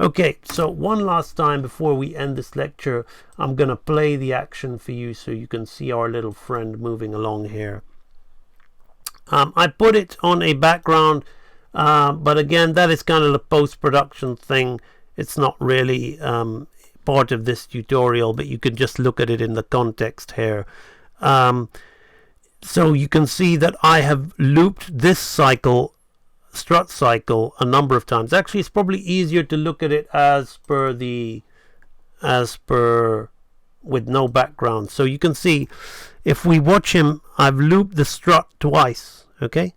Okay, so one last time before we end this lecture, I'm going to play the action for you so you can see our little friend moving along here. I put it on a background, but again, that is kind of the post-production thing. It's not really part of this tutorial, but you can just look at it in the context here. So you can see that I have looped this cycle, strut cycle, a number of times. Actually, it's probably easier to look at it as per with no background. So you can see if we watch him, I've looped the strut twice, okay?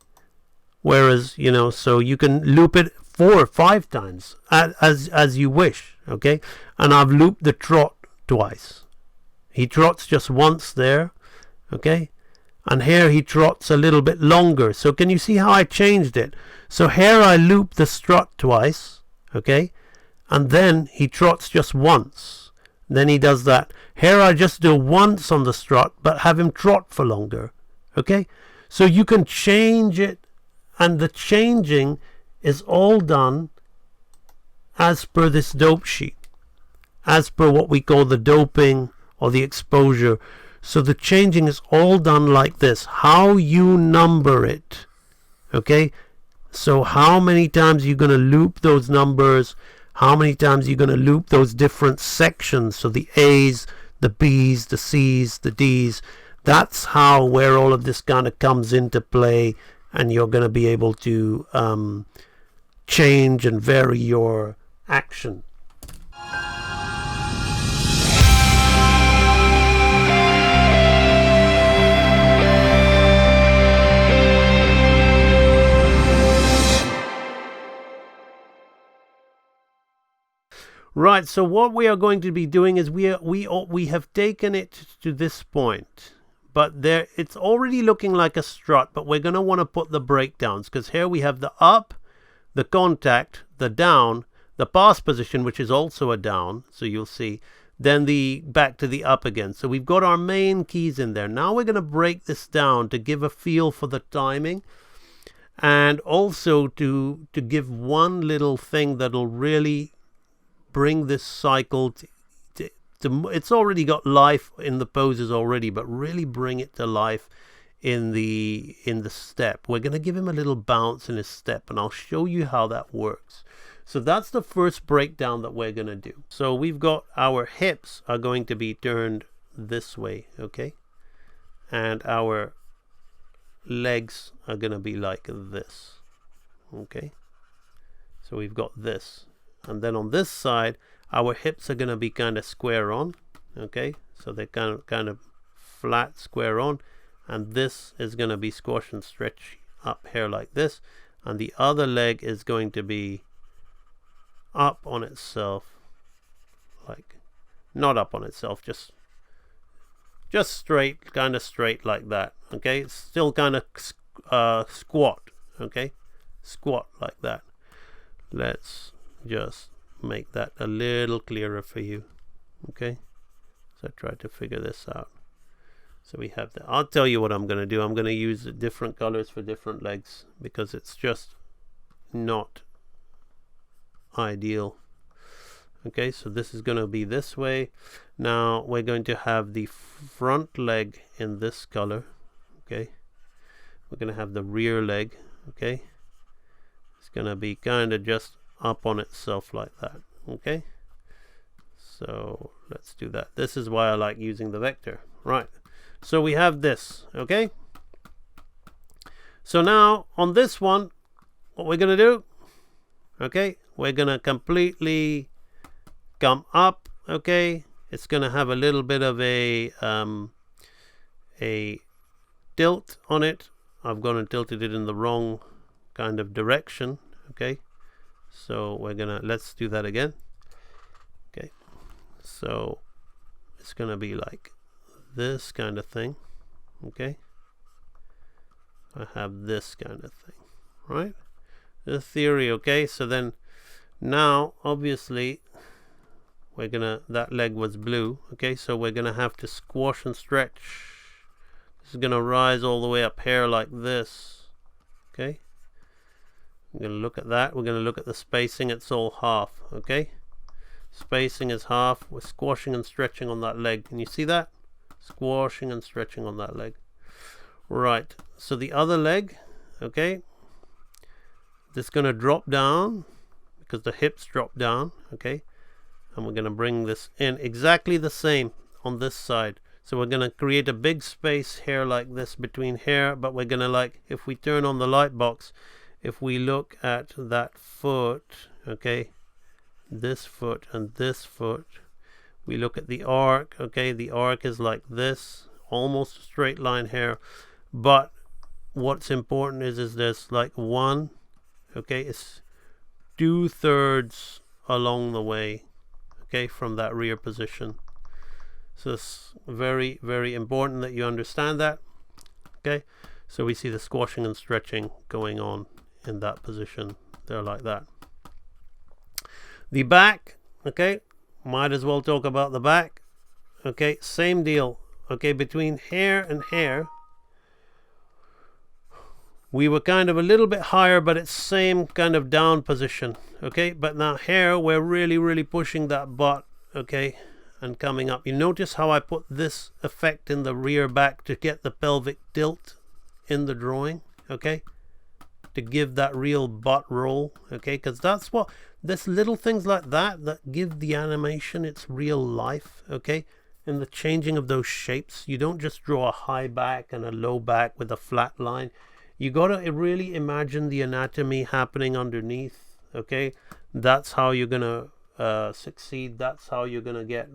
Whereas, you know, so you can loop it 4 or 5 times as you wish, okay? And I've looped the trot twice. He trots just once there, okay? And here he trots a little bit longer. So can you see how I changed it? So here I loop the strut twice, okay? And then he trots just once. Then he does that. Here I just do once on the strut, but have him trot for longer, okay? So you can change it, and the changing is all done as per this dope sheet, as per what we call the doping or the exposure. So the changing is all done like this. How you number it, okay? So how many times you're going to loop those numbers, how many times you're going to loop those different sections, so the A's, the B's, the C's, the D's. That's how, where all of this kind of comes into play, and you're going to be able to change and vary your action. Right, so what we are going to be doing is we have taken it to this point, but there it's already looking like a strut, but we're going to want to put the breakdowns, because here we have the up, the contact, the down, the pass position, which is also a down, so you'll see, then the back to the up again. So we've got our main keys in there. Now we're going to break this down to give a feel for the timing, and also to give one little thing that'll really bring this cycle to it's already got life in the poses already, but really bring it to life in the step. We're going to give him a little bounce in his step, and I'll show you how that works. So that's the first breakdown that we're going to do. So we've got our hips are going to be turned this way, okay? And our legs are going to be like this, okay? So we've got this. And then on this side, our hips are going to be kind of square on, okay? So they're kind of flat, square on. And this is going to be squash and stretch up here like this. And the other leg is going to be up on itself, like, not up on itself, just straight, kind of straight like that, okay? It's still kind of squat, okay? Squat like that. Let's just make that a little clearer for you, okay? So try to figure this out. So we have that. I'll tell you what I'm going to do. I'm going to use different colors for different legs, because it's just not ideal. Okay, so this is going to be this way. Now we're going to have the front leg in this color, okay? We're going to have the rear leg, okay? It's going to be kind of just up on itself like that, okay? So let's do that. This is why I like using the vector. Right, so we have this, okay? So now on this one, what we're going to do, okay, we're going to completely come up, okay? It's going to have a little bit of a tilt on it. I've gone and tilted it in the wrong kind of direction, okay? So we're gonna, let's do that again. Okay, so it's gonna be like this kind of thing, okay? I have this kind of thing, right? The theory, okay? So then now obviously we're gonna, that leg was blue, okay? So we're gonna have to squash and stretch. This is gonna rise all the way up here like this, okay? We're going to look at that. We're going to look at the spacing. It's all half, okay? Spacing is half. We're squashing and stretching on that leg. Can you see that? Squashing and stretching on that leg. Right, so the other leg, okay, this is going to drop down because the hips drop down, okay, and we're going to bring this in exactly the same on this side. So we're going to create a big space here like this between here, but we're going to, like, if we turn on the light box, if we look at that foot, okay, this foot and this foot, we look at the arc, okay, the arc is like this, almost a straight line here. But what's important is there's like one, okay, it's 2/3 along the way, okay, from that rear position. So it's very, very important that you understand that, okay. So we see the squashing and stretching going on in that position there like that. The back, okay, might as well talk about the back, okay, same deal, okay, between here and here. We were kind of a little bit higher, but it's same kind of down position, okay? But now here, we're really, really pushing that butt, okay? And coming up. You notice how I put this effect in the rear back to get the pelvic tilt in the drawing, okay? To give that real butt roll, okay? Because that's what, this little things like that give the animation its real life, okay? In the changing of those shapes. You don't just draw a high back and a low back with a flat line. You got to really imagine the anatomy happening underneath, okay? That's how you're going to succeed. That's how you're going to get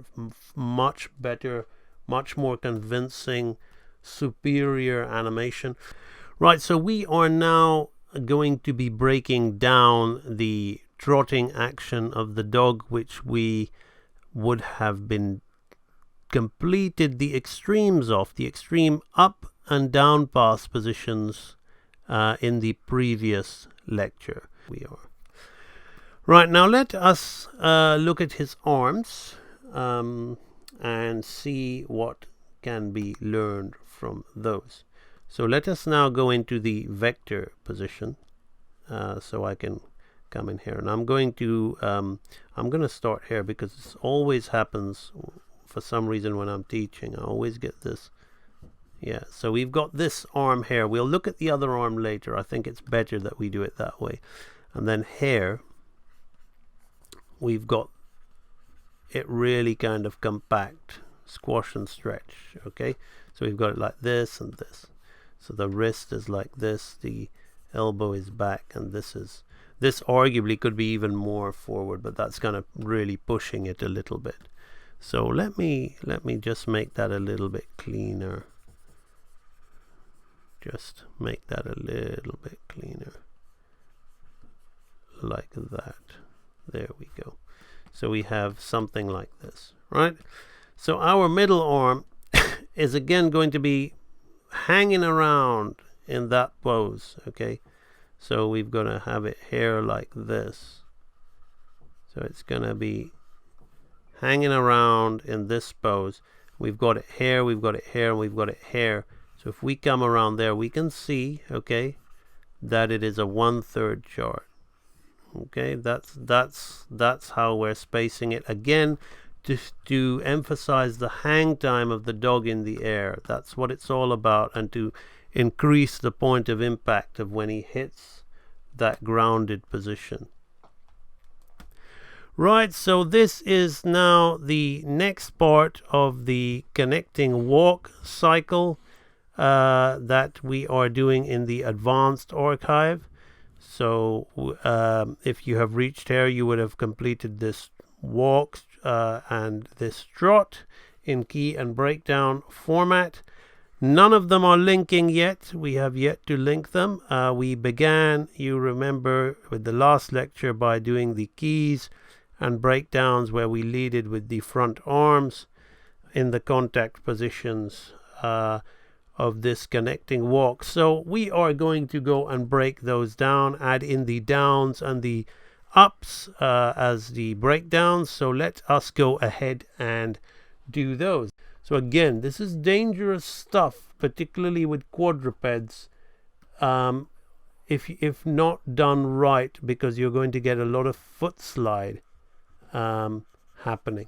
much better, much more convincing, superior animation. Right, so we are now going to be breaking down the trotting action of the dog, which we would have been completed the extremes of, the extreme up and down pass positions in the previous lecture. We are right now. Let us look at his arms and see what can be learned from those. So let us now go into the vector position. So I can come in here, and I'm going to start here because this always happens for some reason when I'm teaching. I always get this. Yeah, so we've got this arm here. We'll look at the other arm later. I think it's better that we do it that way. And then here, we've got it really kind of compact, squash and stretch, okay? So we've got it like this and this. So the wrist is like this, the elbow is back, and this arguably could be even more forward, but that's kind of really pushing it a little bit. So let me just make that a little bit cleaner. Just make that a little bit cleaner. Like that. There we go. So we have something like this, right? So our middle arm is again going to be hanging around in that pose, okay? So we're going to have it here like this. So it's going to be hanging around in this pose. We've got it here, we've got it here, and we've got it here. So if we come around there, we can see, okay, that it is a 1/3 chart. Okay, that's how we're spacing it. Again, to emphasize the hang time of the dog in the air. That's what it's all about, and to increase the point of impact of when he hits that grounded position. Right, so this is now the next part of the connecting walk cycle that we are doing in the advanced archive. So if you have reached here, you would have completed this walk and this trot in key and breakdown format. None of them are linking yet. We have yet to link them. We began, you remember, with the last lecture by doing the keys and breakdowns where we leaded with the front arms in the contact positions of this connecting walk. So we are going to go and break those down, add in the downs and the ups as the breakdowns. So let us go ahead and do those. So again, this is dangerous stuff, particularly with quadrupeds. if not done right, because you're going to get a lot of foot slide happening.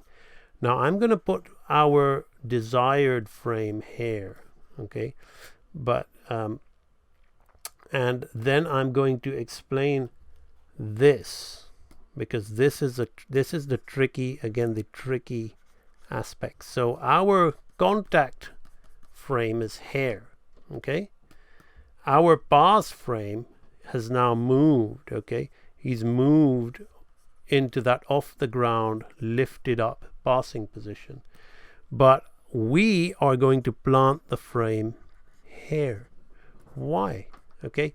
Now I'm going to put our desired frame here, okay, but and then I'm going to explain this, because this is the tricky aspect. So our contact frame is here, okay. Our pass frame has now moved, okay. He's moved into that off the ground, lifted up passing position. But we are going to plant the frame here. Why? Okay.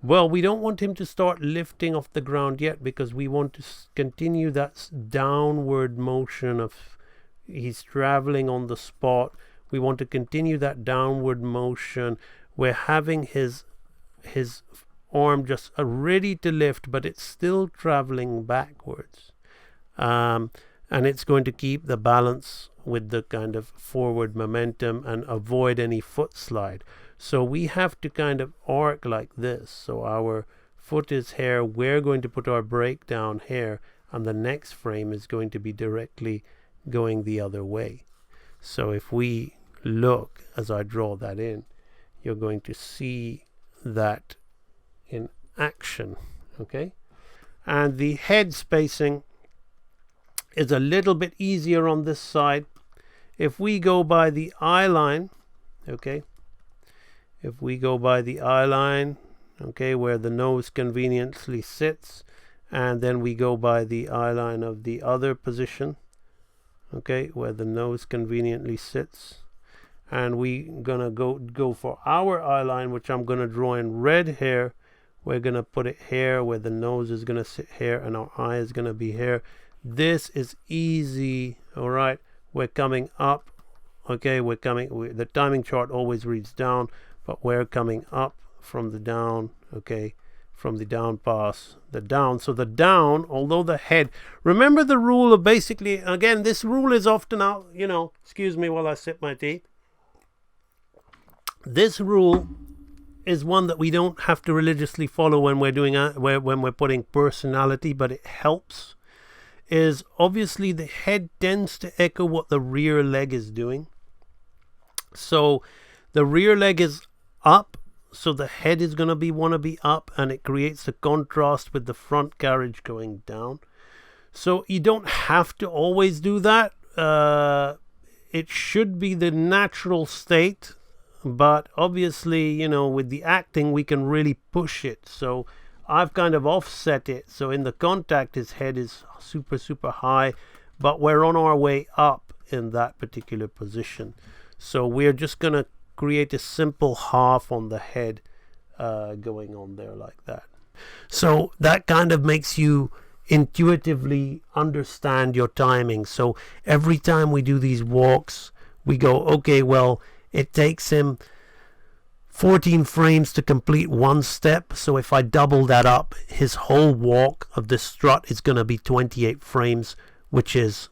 Well, we don't want him to start lifting off the ground yet, because we want to continue that downward motion of he's traveling on the spot. We want to continue that downward motion. We're having his arm just ready to lift, but it's still traveling backwards. And it's going to keep the balance with the kind of forward momentum and avoid any foot slide. So we have to kind of arc like this. So our foot is here, we're going to put our brake down here, and the next frame is going to be directly going the other way. So if we look as I draw that in, you're going to see that in action, okay? And the head spacing is a little bit easier on this side. If we go by the eye line, okay, if we go by the eye line, okay, where the nose conveniently sits, and then we go by the eye line of the other position, okay, where the nose conveniently sits, and we gonna go for our eye line, which I'm gonna draw in red here. We're gonna put it here where the nose is gonna sit here and our eye is gonna be here. This is easy. All right, we're coming up, okay, the timing chart always reads down, but we're coming up from the down, okay, from the down pass, the down. So the down, although the head, remember the rule of basically, again, this rule is often out, you know, excuse me while I sip my tea. This rule is one that we don't have to religiously follow when we're doing when we're putting personality, but it helps. Is obviously the head tends to echo what the rear leg is doing. So the rear leg is up, so the head is going to want to be up, and it creates a contrast with the front carriage going down. So you don't have to always do that. It should be the natural state, but obviously, you know, with the acting we can really push it. So I've kind of offset it, so in the contact his head is super high, but we're on our way up in that particular position. So we're just going to create a simple half on the head going on there like that. So that kind of makes you intuitively understand your timing. So every time we do these walks, we go, okay, well, it takes him 14 frames to complete one step. So if I double that up, his whole walk of the strut is going to be 28 frames, which is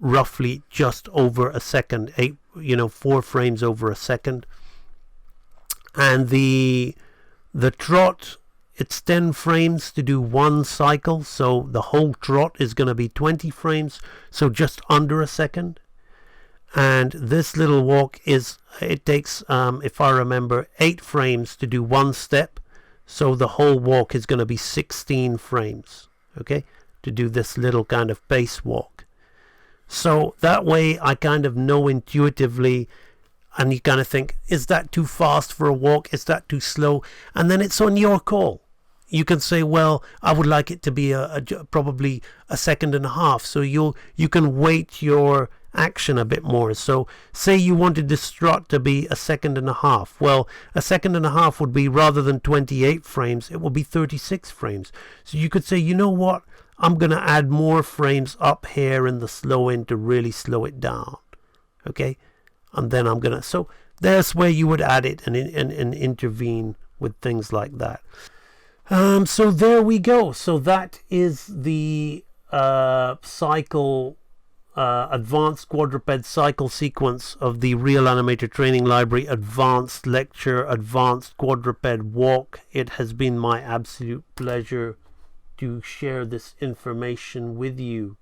roughly just over a second, 4 frames over a second. And the trot, it's 10 frames to do one cycle, so the whole trot is going to be 20 frames, so just under a second. And this little walk it takes, if I remember, 8 frames to do one step, so the whole walk is going to be 16 frames, okay, to do this little kind of pace walk. So that way I kind of know intuitively, and you kind of think, is that too fast for a walk? Is that too slow? And then it's on your call. You can say, well, I would like it to be probably a second and a half. So you can weight your action a bit more. So say you wanted the strut to be a second and a half. Well, a second and a half would be, rather than 28 frames, it will be 36 frames. So you could say, you know what? I'm going to add more frames up here in the slow end to really slow it down. Okay? And then I'm going to... So there's where you would add it and intervene with things like that. So there we go. So that is the cycle advanced quadruped cycle sequence of the Real Animator Training Library advanced lecture, advanced quadruped walk. It has been my absolute pleasure to share this information with you.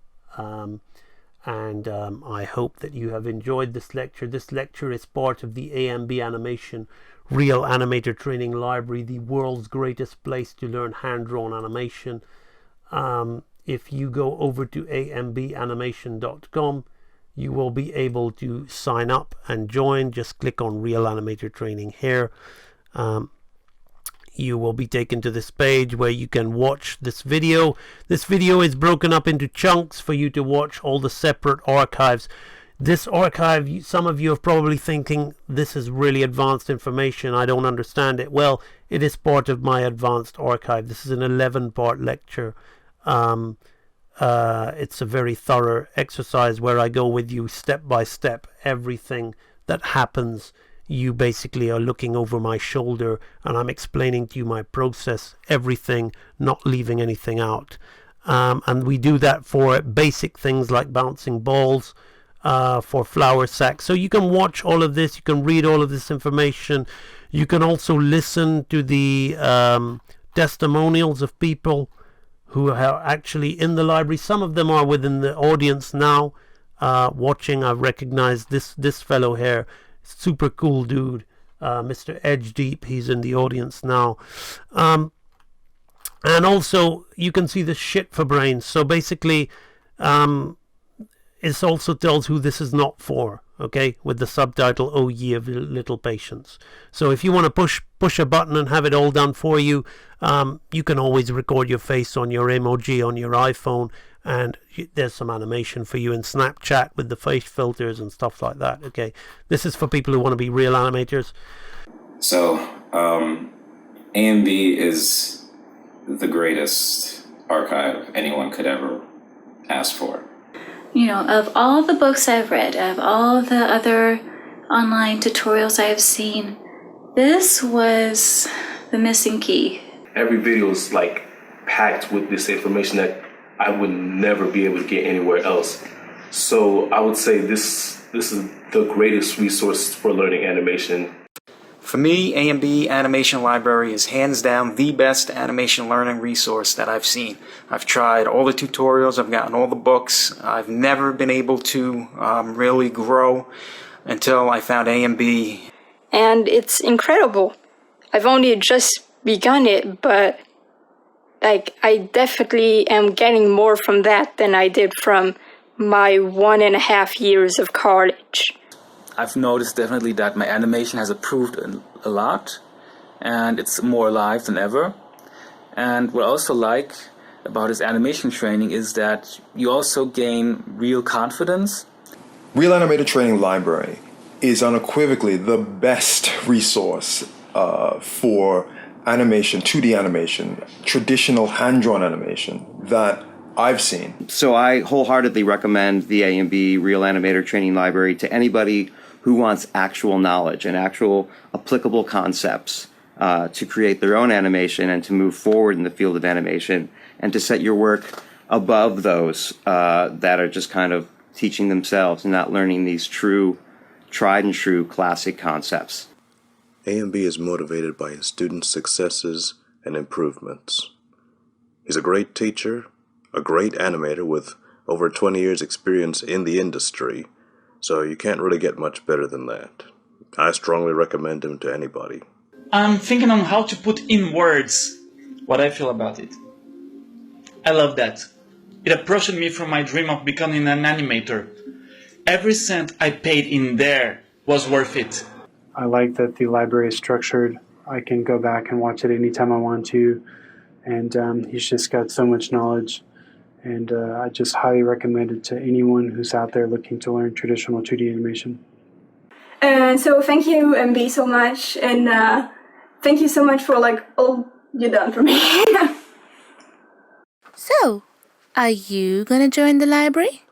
I hope that you have enjoyed this lecture. This lecture is part of the AMB Animation Real Animator Training Library, the world's greatest place to learn hand-drawn animation. If you go over to ambanimation.com, you will be able to sign up and join. Just click on Real Animator Training here. You will be taken to this page where you can watch this video. This video is broken up into chunks for you to watch all the separate archives. This archive, some of you are probably thinking, this is really advanced information, I don't understand it. Well, it is part of my advanced archive. This is an 11-part lecture. It's a very thorough exercise where I go with you step by step. Everything that happens, you basically are looking over my shoulder and I'm explaining to you my process, everything, not leaving anything out. And we do that for basic things like bouncing balls, for flour sacks. So you can watch all of this, you can read all of this information. You can also listen to the testimonials of people who are actually in the library. Some of them are within the audience now, watching. I've recognized this fellow here, super cool dude, Mr. Edge Deep. He's in the audience now. And also you can see the shit for brains. So basically, it also tells who this is not for, okay, with the subtitle, Oh Ye of Little Patience. So if you want to push a button and have it all done for you, you can always record your face on your emoji on your iPhone, and there's some animation for you in Snapchat with the face filters and stuff like that, okay. This is for people who want to be real animators. So, AMB is the greatest archive anyone could ever ask for. You know, of all the books I've read, of all the other online tutorials I've seen, this was the missing key. Every video is like packed with this information that I would never be able to get anywhere else. So I would say this is the greatest resource for learning animation. For me, AMB Animation Library is hands down the best animation learning resource that I've seen. I've tried all the tutorials, I've gotten all the books. I've never been able to really grow until I found AMB. And it's incredible. I've only just begun it, but I definitely am getting more from that than I did from my 1.5 years of college. I've noticed definitely that my animation has improved a lot, and it's more alive than ever. And what I also like about this animation training is that you also gain real confidence. Real Animator Training Library is unequivocally the best resource for animation, 2D animation, traditional hand-drawn animation that I've seen. So I wholeheartedly recommend the AMB Real Animator Training Library to anybody who wants actual knowledge and actual applicable concepts to create their own animation and to move forward in the field of animation and to set your work above those that are just kind of teaching themselves and not learning these tried and true classic concepts. AMB is motivated by his students' successes and improvements. He's a great teacher, a great animator with over 20 years experience in the industry, so you can't really get much better than that. I strongly recommend him to anybody. I'm thinking on how to put in words what I feel about it. I love that. It approached me from my dream of becoming an animator. Every cent I paid in there was worth it. I like that the library is structured. I can go back and watch it anytime I want to, and he's just got so much knowledge. And I just highly recommend it to anyone who's out there looking to learn traditional 2D animation. So thank you, MB, so much. And thank you so much for all you done for me. So, are you gonna join the library?